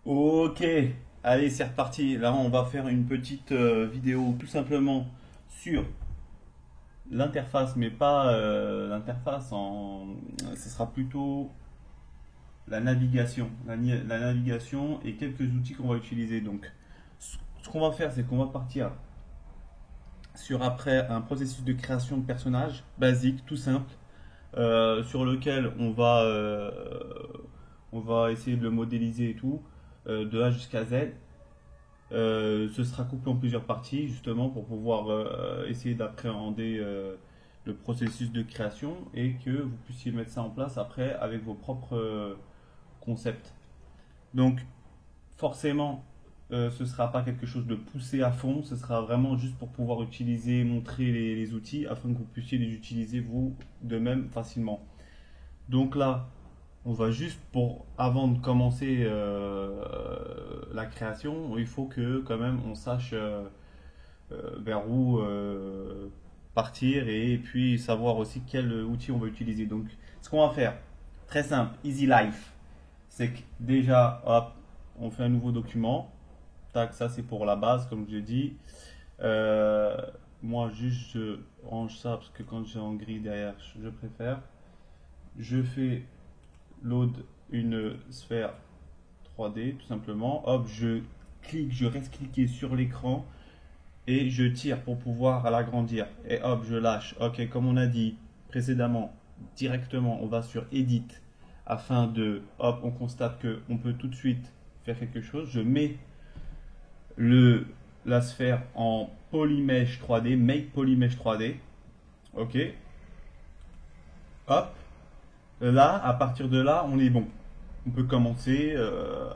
Ok, allez, c'est reparti. Là, on va faire une petite vidéo tout simplement sur l'interface, mais pas l'interface en. Ce sera plutôt la navigation. La navigation et quelques outils qu'on va utiliser. Donc, ce qu'on va faire, c'est qu'on va partir sur après un processus de création de personnage basique, tout simple, sur lequel on va essayer de le modéliser et tout, de A jusqu'à Z. Ce sera coupé en plusieurs parties, justement, pour pouvoir essayer d'appréhender le processus de création et que vous puissiez mettre ça en place après avec vos propres concepts. Donc, forcément, ce ne sera pas quelque chose de poussé à fond, ce sera vraiment juste pour pouvoir utiliser, montrer les outils afin que vous puissiez les utiliser vous de même facilement. Donc là, on va juste pour, avant de commencer la création, il faut que quand même on sache vers où partir et puis savoir aussi quel outil on va utiliser. Donc, ce qu'on va faire, très simple, easy life, c'est que déjà, hop, on fait un nouveau document. Tac, ça c'est pour la base, comme je l'ai dit. Euh, Moi, juste, je range ça parce que quand j'ai en gris derrière, je préfère. Je fais load une sphère 3D, tout simplement. Hop, je clique, je reste cliqué sur l'écran et je tire pour pouvoir l'agrandir. Et hop, je lâche. Ok, comme on a dit précédemment, directement, on va sur Edit afin de, hop, on constate que on peut tout de suite faire quelque chose. Je mets le, la sphère en Polymesh 3D, Make Polymesh 3D. Ok, hop, là, à partir de là, on est bon. On peut commencer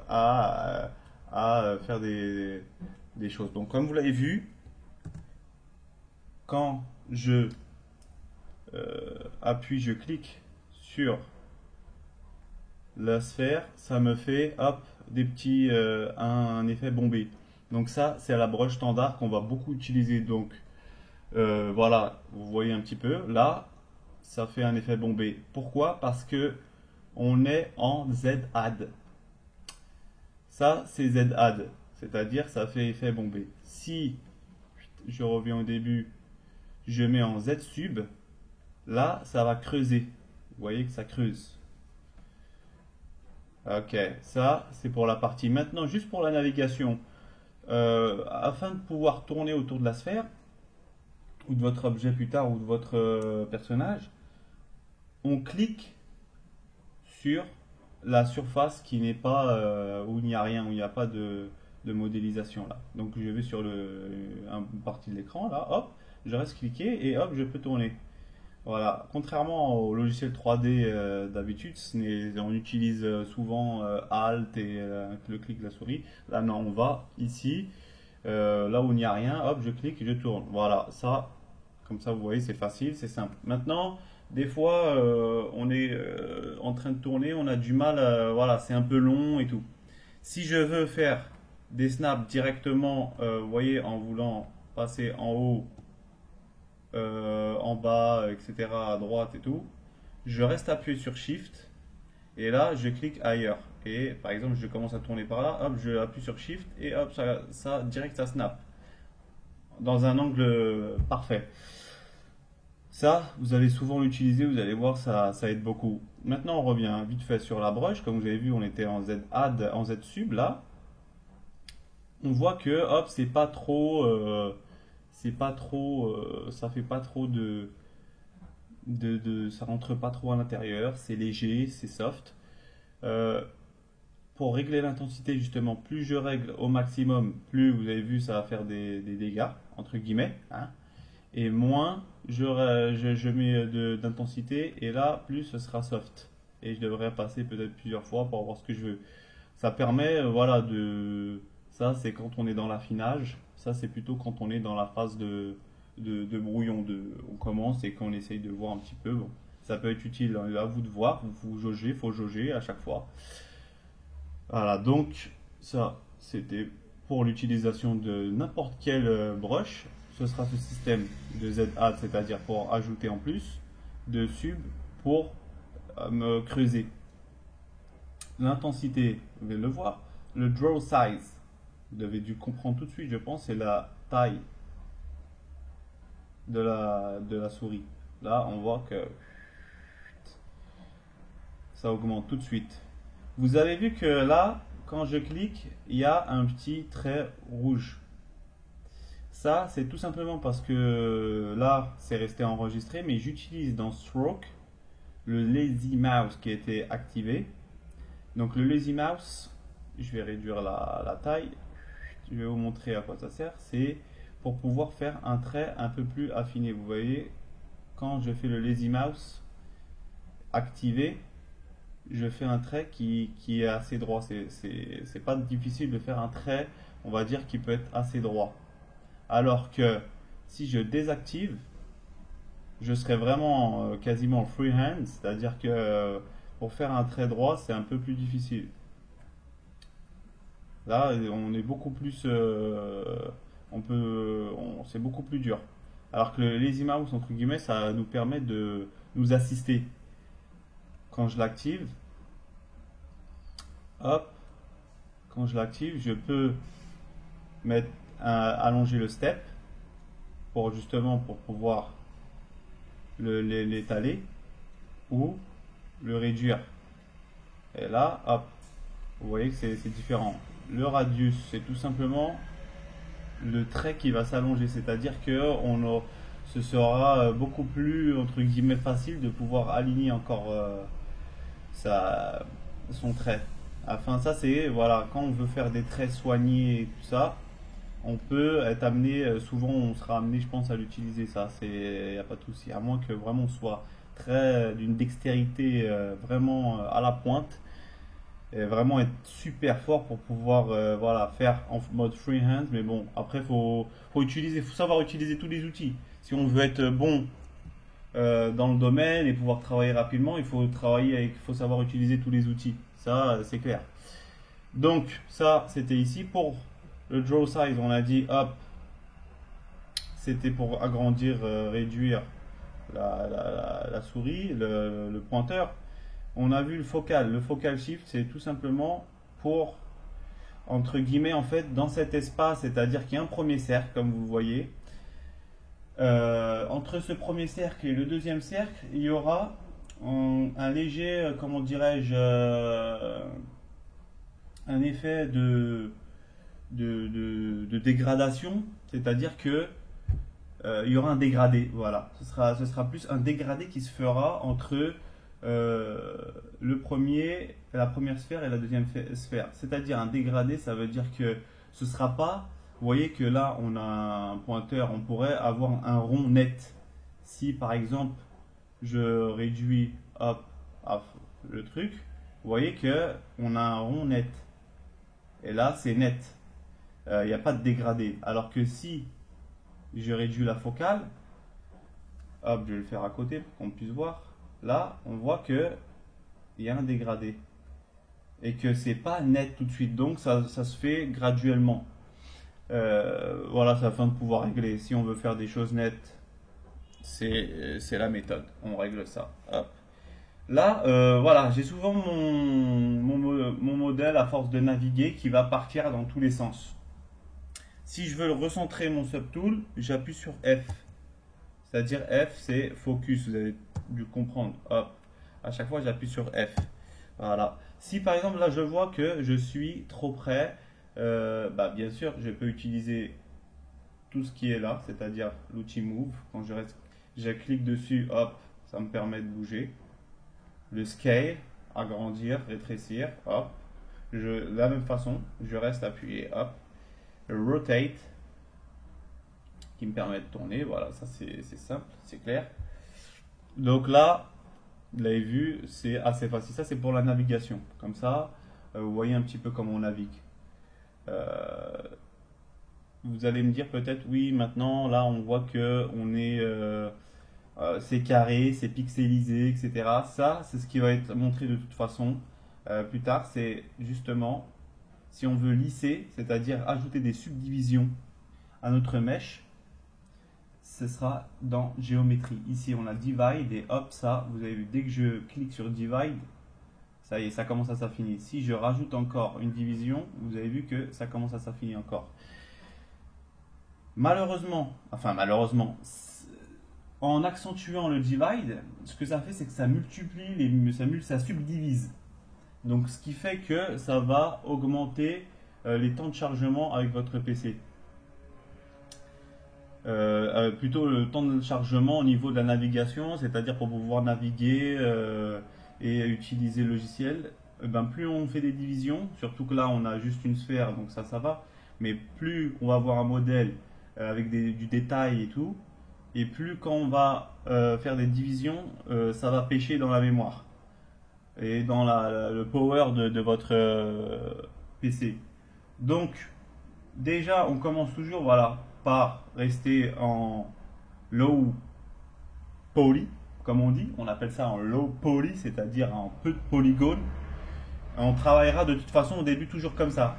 à faire des choses. Donc, comme vous l'avez vu, quand je appuie, je clique sur la sphère, ça me fait hop des petits un effet bombé. Donc ça, c'est la broche standard qu'on va beaucoup utiliser. Donc voilà, vous voyez un petit peu. Là, ça fait un effet bombé. Pourquoi? Parce que on est en Z-Add. Ça, c'est Z-Add, c'est-à-dire ça fait effet bombé. Si je reviens au début, je mets en Z-Sub, là, ça va creuser. Vous voyez que ça creuse. Ok, ça, c'est pour la partie. Maintenant, juste pour la navigation, afin de pouvoir tourner autour de la sphère, ou de votre objet plus tard, ou de votre personnage, on clique sur la surface qui n'est pas, où il n'y a rien, où il n'y a pas de modélisation là. Donc je vais sur une partie de l'écran là, hop, je reste cliqué et hop, je peux tourner. Voilà. Contrairement au logiciel 3D d'habitude, on utilise souvent Alt et le clic de la souris. Là non, on va ici, là où il n'y a rien, hop, je clique et je tourne. Voilà, ça, comme ça vous voyez, c'est facile, c'est simple. Maintenant, des fois, on est en train de tourner, on a du mal, voilà, c'est un peu long et tout. Si je veux faire des snaps directement, vous voyez, en voulant passer en haut, en bas, etc., à droite et tout, je reste appuyé sur Shift et là, je clique ailleurs. Et par exemple, je commence à tourner par là, hop, je appuie sur Shift et hop, ça direct, ça snap dans un angle parfait. Ça, vous allez souvent l'utiliser, vous allez voir, ça aide beaucoup. Maintenant, on revient vite fait sur la broche. Comme vous avez vu, on était en Z-Add, en Z-Sub là. On voit que, hop, ça fait pas trop ça rentre pas trop à l'intérieur, c'est léger, c'est soft. Euh, pour régler l'intensité, justement, plus je règle au maximum, plus vous avez vu, ça va faire des dégâts, entre guillemets, hein. Et moins je mets d'intensité, et là, plus ce sera soft. Et je devrais passer peut-être plusieurs fois pour avoir ce que je veux. Ça permet, voilà, de. Ça, c'est quand on est dans l'affinage. Ça, c'est plutôt quand on est dans la phase de brouillon. On commence et qu'on essaye de voir un petit peu. Bon, ça peut être utile, à vous de voir. Vous jaugez, faut jauger à chaque fois. Voilà, donc ça, c'était pour l'utilisation de n'importe quelle brush. Ce sera ce système de Z-Add, c'est-à-dire pour ajouter en plus, de sub pour me creuser. L'intensité, vous allez le voir. le draw size. Vous avez dû comprendre tout de suite, je pense, c'est la taille de la souris. Là, on voit que ça augmente tout de suite. Vous avez vu que là, quand je clique, il y a un petit trait rouge. Ça, c'est tout simplement parce que là, c'est resté enregistré, mais j'utilise dans Stroke le Lazy Mouse qui a été activé. Donc le Lazy Mouse, je vais réduire la taille. Je vais vous montrer à quoi ça sert. C'est pour pouvoir faire un trait un peu plus affiné. Vous voyez, quand je fais le Lazy Mouse activé, je fais un trait qui est assez droit. C'est pas difficile de faire un trait, on va dire, qui peut être assez droit. Alors que si je désactive, je serai vraiment quasiment freehand, c'est-à-dire que pour faire un trait droit, c'est un peu plus difficile. Là, on est beaucoup plus, c'est beaucoup plus dur. Alors que le Lazy Mouse, entre guillemets, ça nous permet de nous assister. Quand je l'active, hop, quand je l'active, je peux allonger le step pour justement pour pouvoir l'étaler ou le réduire. Et là, hop, vous voyez que c'est différent. Le radius, c'est tout simplement le trait qui va s'allonger, c'est-à-dire que ce sera beaucoup plus entre guillemets facile de pouvoir aligner encore son trait. Enfin, ça c'est voilà, quand on veut faire des traits soignés et tout ça, on peut être amené, souvent on sera amené, je pense, à l'utiliser. Ça, il n'y a pas de souci, à moins que vraiment on soit très d'une dextérité vraiment à la pointe. Et vraiment être super fort pour pouvoir voilà, faire en mode freehand. Mais bon, après, faut savoir utiliser tous les outils. Si on veut être bon dans le domaine et pouvoir travailler rapidement, il faut savoir utiliser tous les outils. Ça, c'est clair. Donc, ça, c'était ici. Pour le draw size, on a dit, hop, c'était pour agrandir, réduire la souris, le pointeur. On a vu le focal. Le focal shift, c'est tout simplement pour, entre guillemets, en fait, dans cet espace, c'est-à-dire qu'il y a un premier cercle, comme vous voyez. Entre ce premier cercle et le deuxième cercle, il y aura un léger, comment dirais-je, un effet de dégradation, c'est-à-dire que il y aura un dégradé. Voilà, ce sera plus un dégradé qui se fera entre la première sphère et la deuxième sphère. C'est-à-dire un dégradé, ça veut dire que ce sera pas. Vous voyez que là, on a un pointeur, on pourrait avoir un rond net. Si par exemple, je réduis hop, le truc, vous voyez que on a un rond net. Et là, c'est net. Il n'y a pas de dégradé. Alors que si je réduis la focale, hop, je vais le faire à côté pour qu'on puisse voir. Là, on voit que il y a un dégradé et que c'est pas net tout de suite. Donc, ça se fait graduellement. Voilà, c'est afin de pouvoir régler. Si on veut faire des choses nettes, c'est la méthode. On règle ça. Hop. Là, voilà, j'ai souvent mon modèle à force de naviguer qui va partir dans tous les sens. Si je veux recentrer mon subtool, j'appuie sur F. C'est-à-dire F, c'est focus. Vous avez dû comprendre. Hop. À chaque fois, j'appuie sur F. Voilà. Si par exemple, là, je vois que je suis trop près, bien sûr, je peux utiliser tout ce qui est là, c'est-à-dire l'outil Move. Quand je clique dessus, hop, ça me permet de bouger. Le Scale, agrandir, rétrécir, hop. De la même façon, je reste appuyé, hop. Le Rotate, qui me permet de tourner. Voilà, ça c'est simple, c'est clair. Donc là, vous l'avez vu, c'est assez facile. Ça, c'est pour la navigation. Comme ça, vous voyez un petit peu comment on navigue. Vous allez me dire peut-être, oui, maintenant, là, on voit que c'est carré, c'est pixelisé, etc. Ça, c'est ce qui va être montré de toute façon plus tard. C'est justement, si on veut lisser, c'est-à-dire ajouter des subdivisions à notre mèche, ce sera dans géométrie. Ici, on a divide et hop, ça, vous avez vu, dès que je clique sur divide, Ça y est, ça commence à s'affiner. Si je rajoute encore une division, vous avez vu que ça commence à s'affiner encore. Malheureusement, en accentuant le divide, ce que ça fait, c'est que ça multiplie, ça subdivise. Donc, ce qui fait que ça va augmenter les temps de chargement avec votre PC. Plutôt le temps de chargement au niveau de la navigation, c'est-à-dire pour pouvoir naviguer et utiliser le logiciel. Plus on fait des divisions, surtout que là on a juste une sphère, donc ça va, mais plus on va avoir un modèle avec du détail et tout, et plus quand on va faire des divisions, ça va pêcher dans la mémoire et dans le power de votre PC. Donc déjà on commence toujours voilà, par rester en low poly, comme on dit, on appelle ça en low poly, c'est-à-dire en peu de polygones. On travaillera de toute façon au début toujours comme ça.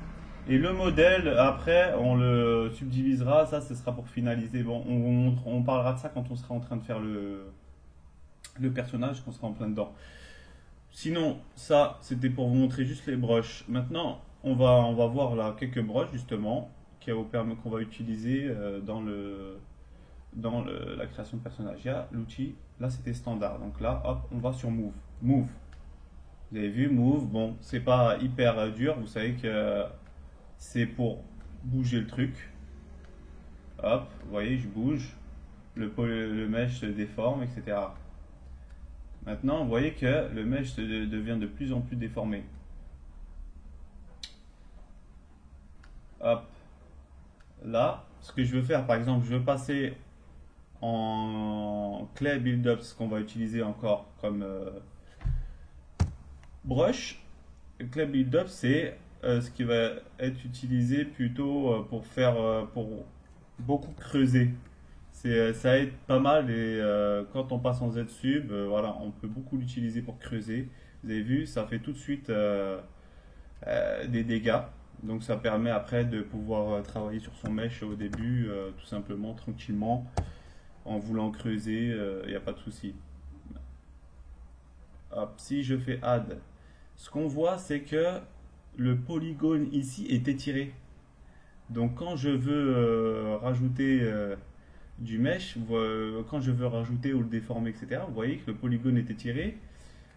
Et le modèle, après, on le subdivisera. Ça, ce sera pour finaliser. Bon, on parlera de ça quand on sera en train de faire le personnage, qu'on sera en plein dedans. Sinon, ça, c'était pour vous montrer juste les brushes. Maintenant, on va voir là quelques brushes, justement, qu'on va utiliser dans la création de personnage. Il y a l'outil, là, c'était standard. Donc là, hop, on va sur Move. Move. Vous avez vu, Move, bon, c'est pas hyper dur, vous savez que c'est pour bouger le truc. Hop, vous voyez, je bouge, le mesh se déforme, etc. Maintenant, vous voyez que le mesh devient de plus en plus déformé. Hop, là, ce que je veux faire, par exemple, je veux passer en Clay Build-Up, ce qu'on va utiliser encore comme brush. Clay Build-Up, c'est ce qui va être utilisé plutôt pour beaucoup creuser. Ça aide pas mal et quand on passe en Z-Sub, voilà, on peut beaucoup l'utiliser pour creuser. Vous avez vu, ça fait tout de suite des dégâts. Donc ça permet après de pouvoir travailler sur son mesh au début, tout simplement, tranquillement, en voulant creuser, il n'y a pas de souci. Hop, si je fais Add, ce qu'on voit, c'est que le polygone ici est étiré. Donc quand je veux rajouter du mesh, quand je veux rajouter ou le déformer, etc., vous voyez que le polygone est étiré.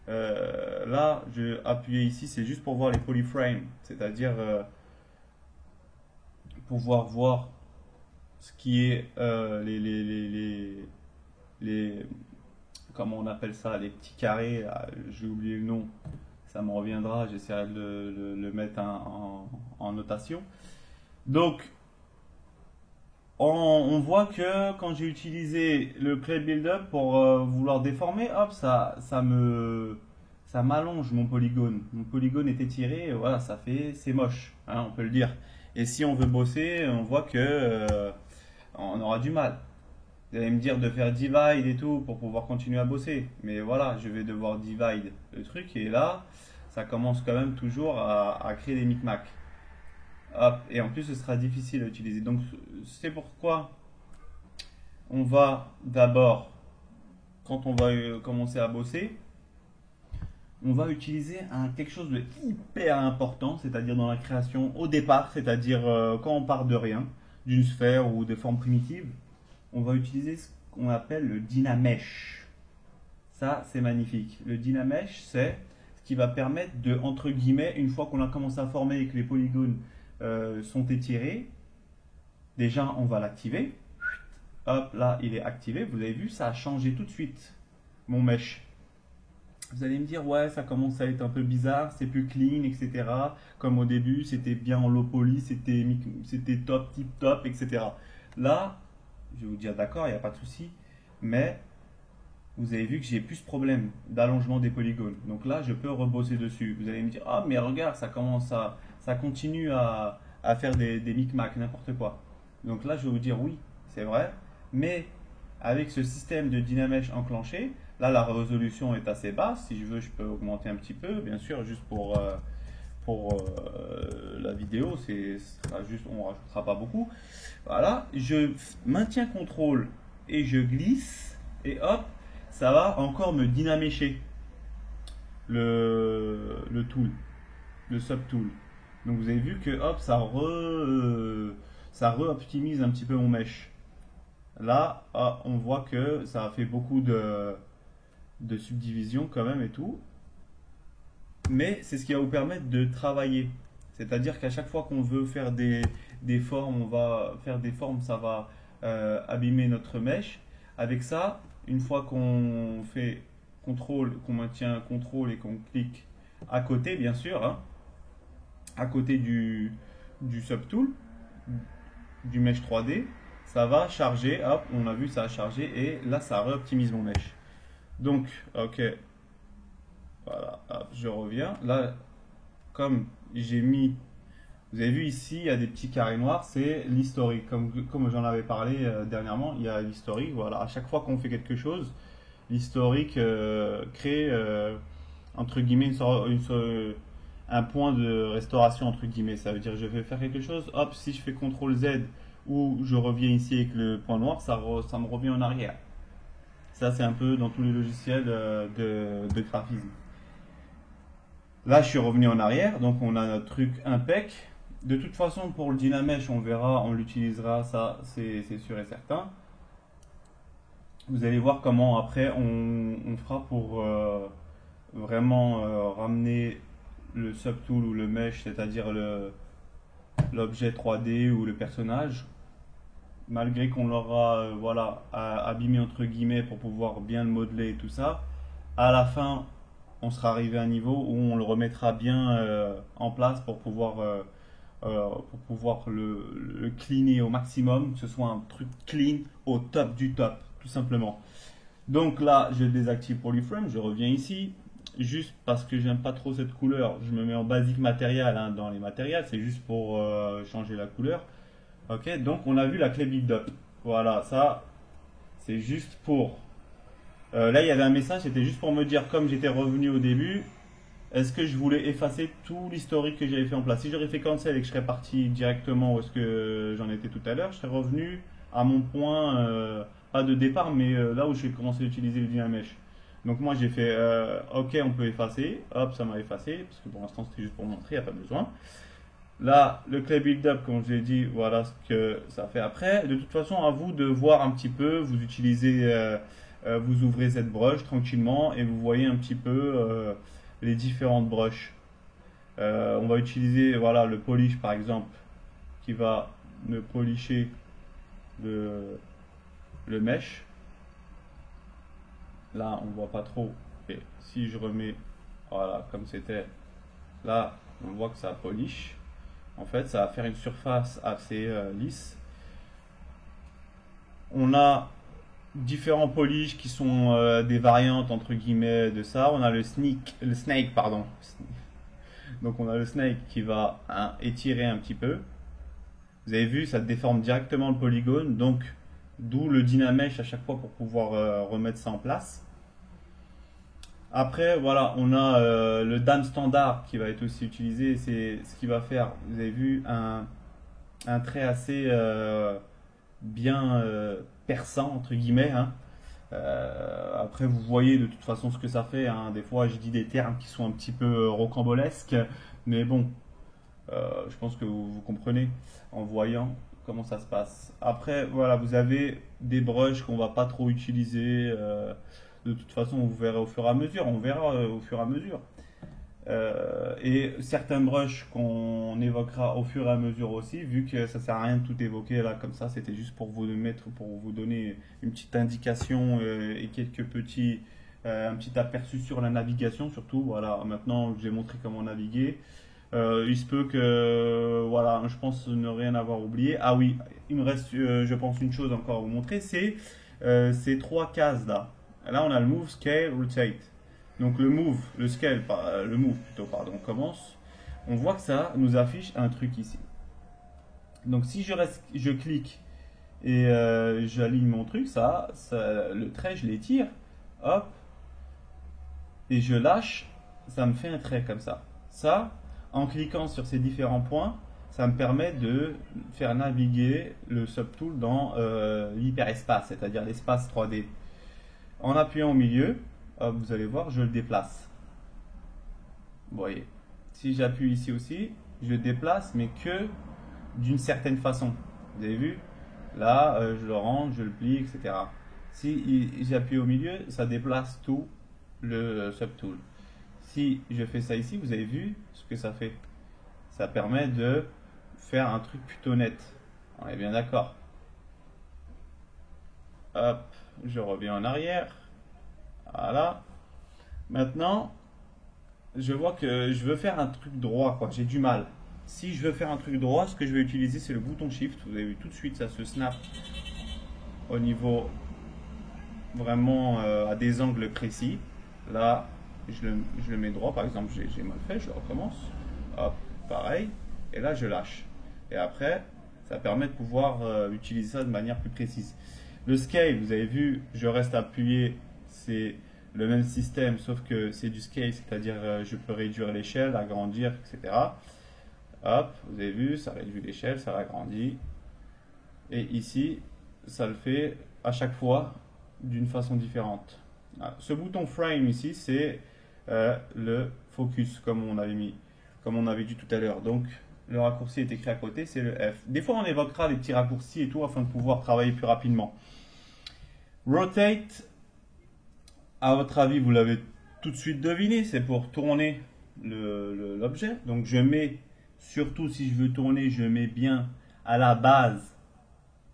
Là, je appuyer ici, c'est juste pour voir les polyframes, c'est-à-dire pouvoir voir ce qui est comment on appelle ça, les petits carrés, j'ai oublié le nom, ça me reviendra, j'essaierai de le mettre en notation. Donc, on voit que quand j'ai utilisé le Clay Build-Up pour vouloir déformer, hop, ça m'allonge mon polygone. Mon polygone est étiré, voilà, c'est moche, hein, on peut le dire. Et si on veut bosser, on voit que on aura du mal. Vous allez me dire de faire divide et tout pour pouvoir continuer à bosser. Mais voilà, je vais devoir divide le truc. Et là, ça commence quand même toujours à créer des micmacs. Hop, et en plus, ce sera difficile à utiliser. Donc, c'est pourquoi on va d'abord, quand on va commencer à bosser, on va utiliser quelque chose de hyper important, c'est-à-dire dans la création au départ, c'est-à-dire quand on part de rien, d'une sphère ou de formes primitives, on va utiliser ce qu'on appelle le Dynamesh. Ça, c'est magnifique. Le Dynamesh, c'est ce qui va permettre de, entre guillemets, une fois qu'on a commencé à former et que les polygones sont étirés, déjà, on va l'activer. Hop, là, il est activé. Vous avez vu, ça a changé tout de suite, mon mesh. Vous allez me dire, ouais, ça commence à être un peu bizarre, c'est plus clean, etc. Comme au début, c'était bien en low poly, c'était top, tip top, etc. Là, je vais vous dire, d'accord, il n'y a pas de souci, mais vous avez vu que j'ai plus ce problème d'allongement des polygones. Donc là, je peux rebosser dessus. Vous allez me dire, ah, mais regarde, ça continue à faire des micmacs, n'importe quoi. Donc là, je vais vous dire, oui, c'est vrai, mais avec ce système de Dynamesh enclenché, là, la résolution est assez basse. Si je veux, je peux augmenter un petit peu, bien sûr, juste pour la vidéo. On ne rajoutera pas beaucoup. Voilà, je maintiens contrôle et je glisse. Et hop, ça va encore me dynamécher. le tool, le subtool. Donc vous avez vu que hop, ça re-optimise un petit peu mon mesh. Là, on voit que ça a fait beaucoup de subdivision quand même et tout. Mais c'est ce qui va vous permettre de travailler. C'est-à-dire qu'à chaque fois qu'on veut faire des formes, on va faire des formes, ça va abîmer notre mèche. Avec ça, une fois qu'on fait contrôle, qu'on maintient contrôle et qu'on clique à côté, bien sûr, hein, à côté du subtool, du mesh 3D, ça va charger, hop, on a vu ça a chargé et là ça réoptimise mon mesh. Donc, ok, voilà, hop, je reviens. Là, comme j'ai mis, vous avez vu ici, il y a des petits carrés noirs, c'est l'historique. Comme j'en avais parlé dernièrement, il y a l'historique. Voilà, à chaque fois qu'on fait quelque chose, l'historique crée, entre guillemets, un point de restauration, entre guillemets. Ça veut dire je vais faire quelque chose, hop, si je fais CTRL Z ou je reviens ici avec le point noir, ça me revient en arrière. Ça, c'est un peu dans tous les logiciels de graphisme. Là, je suis revenu en arrière, donc on a notre truc impec. De toute façon, pour le Dynamesh, on verra, on l'utilisera, ça c'est sûr et certain. Vous allez voir comment après on fera pour vraiment ramener le subtool ou le mesh, c'est-à-dire l'objet 3D ou le personnage, malgré qu'on l'aura voilà, abîmé entre guillemets pour pouvoir bien le modeler et tout ça. À la fin, on sera arrivé à un niveau où on le remettra bien en place pour pouvoir le cleaner au maximum, que ce soit un truc clean au top du top, tout simplement. Donc là, je désactive Polyframe, je reviens ici, juste parce que j'aime pas trop cette couleur, je me mets en basique matériel hein, dans les matériels, c'est juste pour changer la couleur. Ok, donc on a vu la clé build-up. Voilà, ça, c'est juste pour... là, il y avait un message, c'était juste pour me dire, comme j'étais revenu au début, est-ce que je voulais effacer tout l'historique que j'avais fait en place. Si j'aurais fait cancel et que je serais parti directement où est-ce que j'en étais tout à l'heure, je serais revenu à mon point, pas de départ, mais là où j'ai commencé à utiliser le Dynamesh. Donc moi j'ai fait, ok, on peut effacer, hop, ça m'a effacé, parce que pour l'instant c'était juste pour montrer, il n'y a pas besoin. Là, le clé build-up, comme je l'ai dit, voilà ce que ça fait après. De toute façon, à vous de voir un petit peu, vous utilisez, vous ouvrez cette brush tranquillement et vous voyez un petit peu les différentes brushes. On va utiliser voilà, le polish par exemple, qui va me polisher le mesh. Là, on voit pas trop. Et si je remets, voilà, comme c'était, là, on voit que ça polish. En fait, ça va faire une surface assez lisse. On a différents polish qui sont des variantes entre guillemets de ça. On a le snake, pardon. Donc on a le snake qui va étirer un petit peu. Vous avez vu, ça déforme directement le polygone. Donc d'où le Dynamesh à chaque fois pour pouvoir remettre ça en place. Après, voilà, on a le Dan standard qui va être aussi utilisé. C'est ce qui va faire, vous avez vu, un trait assez bien perçant, entre guillemets. Hein. Après, vous voyez de toute façon ce que ça fait. Hein. Des fois, je dis des termes qui sont un petit peu rocambolesques. Mais bon, je pense que vous comprenez en voyant comment ça se passe. Après, voilà, vous avez des brushes qu'on va pas trop utiliser. De toute façon, vous verrez au fur et à mesure. On verra au fur et à mesure. Et certains brushes qu'on évoquera au fur et à mesure aussi, vu que ça sert à rien de tout évoquer là comme ça, c'était juste pour vous pour vous donner une petite indication et quelques un petit aperçu sur la navigation surtout. Voilà, maintenant que j'ai montré comment naviguer, il se peut que voilà, je pense ne rien avoir oublié. Ah oui, il me reste, je pense une chose encore à vous montrer, c'est ces trois cases là. Là, on a le move, scale, rotate. Donc le move plutôt, pardon, on commence. On voit que ça nous affiche un truc ici. Donc si je clique et j'aligne mon truc, le trait, je l'étire, hop, et je lâche, ça me fait un trait comme ça. Ça, en cliquant sur ces différents points, ça me permet de faire naviguer le subtool dans l'hyperespace, c'est-à-dire l'espace 3D. En appuyant au milieu, hop, vous allez voir, je le déplace. Vous voyez, si j'appuie ici aussi, je déplace, mais que d'une certaine façon. Vous avez vu? Là, je le range, je le plie, etc. Si j'appuie au milieu, ça déplace tout le subtool. Si je fais ça ici, vous avez vu ce que ça fait. Ça permet de faire un truc plutôt net. On est bien d'accord. Hop, je reviens en arrière. Voilà. Maintenant, je vois que je veux faire un truc droit, quoi. J'ai du mal. Si je veux faire un truc droit, ce que je vais utiliser, c'est le bouton Shift. Vous avez vu tout de suite, ça se snap au niveau vraiment à des angles précis. Là, je le mets droit. Par exemple, j'ai mal fait, je recommence. Hop, pareil. Et là, je lâche. Et après, ça permet de pouvoir utiliser ça de manière plus précise. Le scale, vous avez vu, je reste appuyé. C'est le même système, sauf que c'est du scale, c'est-à-dire je peux réduire l'échelle, agrandir, etc. Hop, vous avez vu, ça réduit l'échelle, ça l'agrandit. Et ici, ça le fait à chaque fois d'une façon différente. Ce bouton frame ici, c'est le focus, comme on avait dit tout à l'heure. Donc, le raccourci est écrit à côté, c'est le F. Des fois, on évoquera les petits raccourcis et tout afin de pouvoir travailler plus rapidement. Rotate, à votre avis, vous l'avez tout de suite deviné, c'est pour tourner l'objet. Donc, je mets, surtout si je veux tourner, je mets bien à la base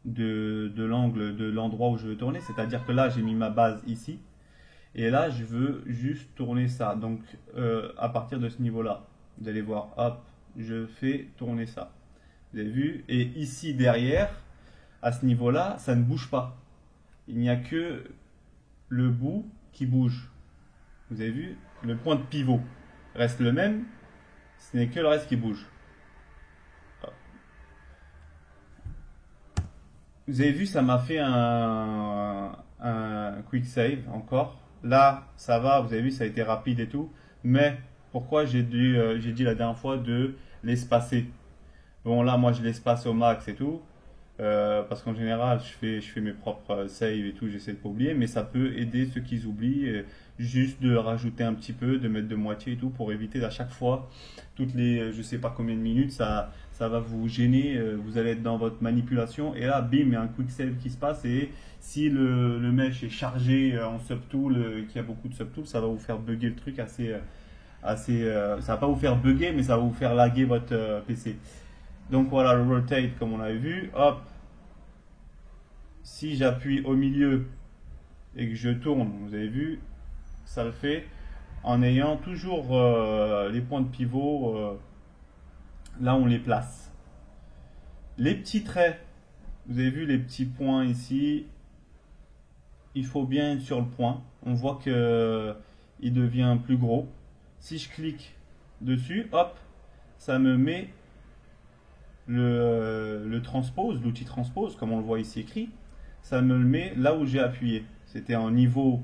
de l'angle de l'endroit où je veux tourner. C'est-à-dire que là, j'ai mis ma base ici. Et là, je veux juste tourner ça. Donc, à partir de ce niveau-là, vous allez voir, hop, je fais tourner ça. Vous avez vu? Et ici, derrière, à ce niveau-là, ça ne bouge pas. Il n'y a que le bout qui bouge. Vous avez vu? Le point de pivot reste le même. Ce n'est que le reste qui bouge. Vous avez vu, ça m'a fait un quick save encore. Là, ça va, vous avez vu, ça a été rapide et tout. Mais pourquoi j'ai dit la dernière fois de l'espacer? Bon, là, moi, je l'espace au max et tout. Parce qu'en général, je fais mes propres saves et tout, j'essaie de pas oublier. Mais ça peut aider ceux qui oublient, juste de rajouter un petit peu, de mettre de moitié et tout, pour éviter à chaque fois, toutes les je sais pas combien de minutes, ça va vous gêner. Vous allez être dans votre manipulation. Et là, bim, il y a un quick save qui se passe. Et si le mesh est chargé en subtool, qu'il y a beaucoup de subtools, ça va vous faire bugger le truc ça va pas vous faire bugger, mais ça va vous faire laguer votre PC. Donc voilà, le rotate comme on l'avait vu. Hop, si j'appuie au milieu et que je tourne, vous avez vu, ça le fait en ayant toujours les points de pivot là où on les place. Les petits traits, vous avez vu les petits points ici, il faut bien être sur le point. On voit que il devient plus gros. Si je clique dessus, hop, ça me met le transpose, l'outil transpose, comme on le voit ici écrit, ça me le met là où j'ai appuyé. C'était en niveau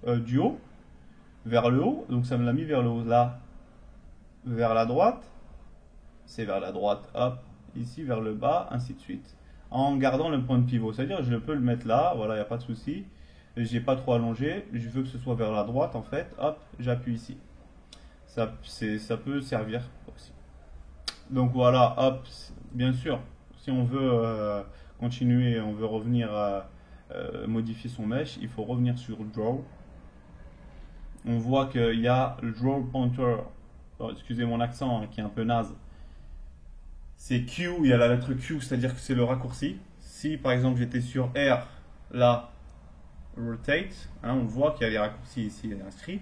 du haut, vers le haut, donc ça me l'a mis vers le haut. Là, vers la droite, c'est vers la droite, hop, ici vers le bas, ainsi de suite. En gardant le point de pivot, c'est-à-dire je peux le mettre là, voilà, il n'y a pas de souci. J'ai pas trop allongé, je veux que ce soit vers la droite en fait, hop, j'appuie ici. Ça peut servir aussi. Donc voilà, hop, bien sûr, si on veut continuer, on veut revenir à modifier son mesh, il faut revenir sur Draw. On voit qu'il y a le Draw Pointer, alors, excusez mon accent qui est un peu naze, c'est Q, il y a la lettre Q, c'est-à-dire que c'est le raccourci. Si par exemple j'étais sur R, là, Rotate, hein, on voit qu'il y a les raccourcis ici inscrits.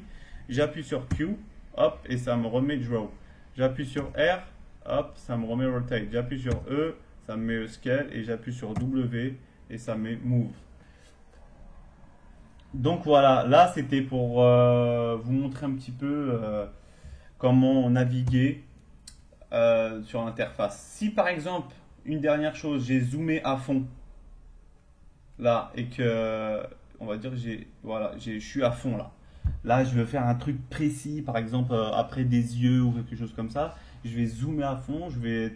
J'appuie sur Q, hop, et ça me remet Draw. J'appuie sur R, hop, ça me remet Rotate. J'appuie sur E, ça me met Scale, et j'appuie sur W, et ça me met Move. Donc voilà, là c'était pour vous montrer un petit peu comment naviguer sur l'interface. Si par exemple, une dernière chose, j'ai zoomé à fond, là, et que, on va dire, je suis à fond là. Là, je veux faire un truc précis, par exemple, après des yeux ou quelque chose comme ça. Je vais zoomer à fond, je vais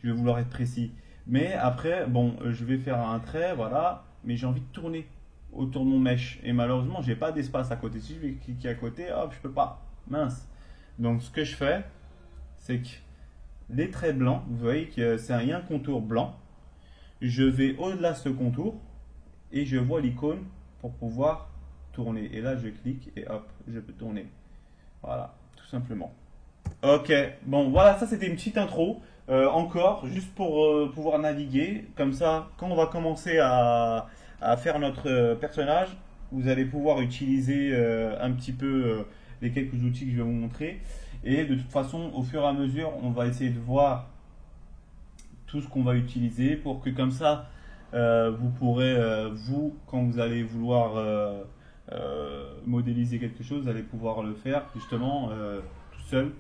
vouloir être précis. Mais après, bon, je vais faire un trait, voilà, mais j'ai envie de tourner autour de mon mesh. Et malheureusement, j'ai pas d'espace à côté. Si je vais cliquer à côté, hop, je peux pas. Mince. Donc ce que je fais, c'est que les traits blancs, vous voyez que c'est un contour blanc. Je vais au-delà de ce contour et je vois l'icône pour pouvoir tourner. Et là, je clique et hop, je peux tourner. Voilà, tout simplement. Ok, bon voilà, ça c'était une petite intro. Encore, juste pour pouvoir naviguer. Comme ça, quand on va commencer à faire notre personnage, vous allez pouvoir utiliser un petit peu les quelques outils que je vais vous montrer. Et de toute façon, au fur et à mesure, on va essayer de voir tout ce qu'on va utiliser pour que comme ça, vous pourrez, vous, quand vous allez vouloir modéliser quelque chose, vous allez pouvoir le faire justement tout seul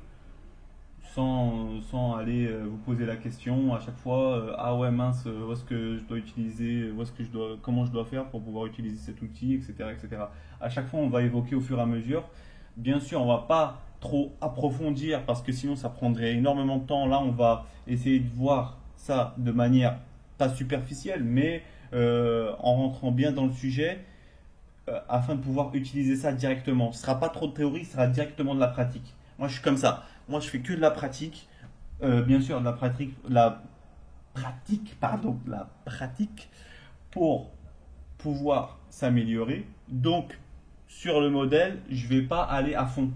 sans aller vous poser la question à chaque fois, ah ouais mince, où est-ce que je dois utiliser, où est-ce que je dois, comment je dois faire pour pouvoir utiliser cet outil, etc., etc. À chaque fois, on va évoquer au fur et à mesure. Bien sûr, on va pas trop approfondir parce que sinon ça prendrait énormément de temps. Là, on va essayer de voir ça de manière pas superficielle, mais en rentrant bien dans le sujet afin de pouvoir utiliser ça directement. Ce sera pas trop de théorie, ce sera directement de la pratique. Moi, je suis comme ça. Moi, je fais que de la pratique. Bien sûr, de la pratique pour pouvoir s'améliorer. Donc, sur le modèle, je vais pas aller à fond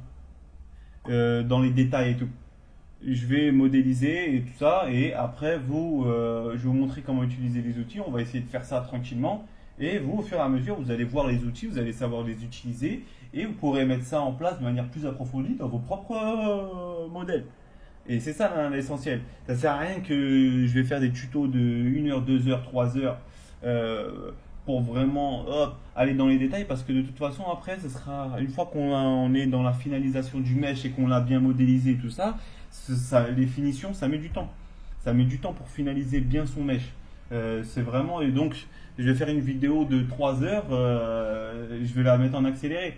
dans les détails et tout. Je vais modéliser et tout ça, et après, je vais vous montrer comment utiliser les outils. On va essayer de faire ça tranquillement. Et vous, au fur et à mesure, vous allez voir les outils, vous allez savoir les utiliser, et vous pourrez mettre ça en place de manière plus approfondie dans vos propres modèles. Et c'est ça l'essentiel. Ça sert à rien que je vais faire des tutos de 1 heure, 2 heures, 3 heures pour vraiment aller dans les détails, parce que de toute façon, après, ce sera une fois qu'on est dans la finalisation du mesh et qu'on l'a bien modélisé et tout ça, les finitions, ça met du temps. Ça met du temps pour finaliser bien son mesh. C'est vraiment, et donc je vais faire une vidéo de 3 heures, je vais la mettre en accéléré.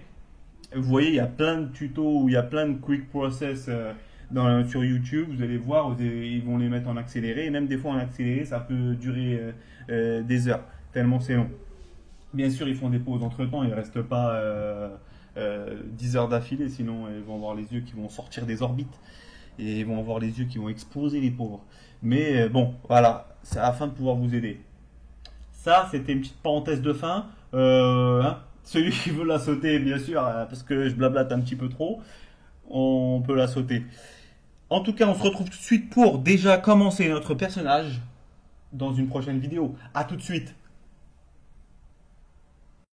Vous voyez, il y a plein de tutos, il y a plein de quick process sur YouTube, vous allez voir, ils vont les mettre en accéléré, et même des fois en accéléré, ça peut durer des heures, tellement c'est long. Bien sûr, ils font des pauses entre temps, ils ne restent pas 10 heures d'affilée, sinon ils vont avoir les yeux qui vont sortir des orbites, et ils vont avoir les yeux qui vont exploser, les pauvres. Mais bon, voilà, c'est afin de pouvoir vous aider. Ça, c'était une petite parenthèse de fin. Celui qui veut la sauter, bien sûr, parce que je blablate un petit peu trop, on peut la sauter. En tout cas, on se retrouve tout de suite pour déjà commencer notre personnage dans une prochaine vidéo. À tout de suite.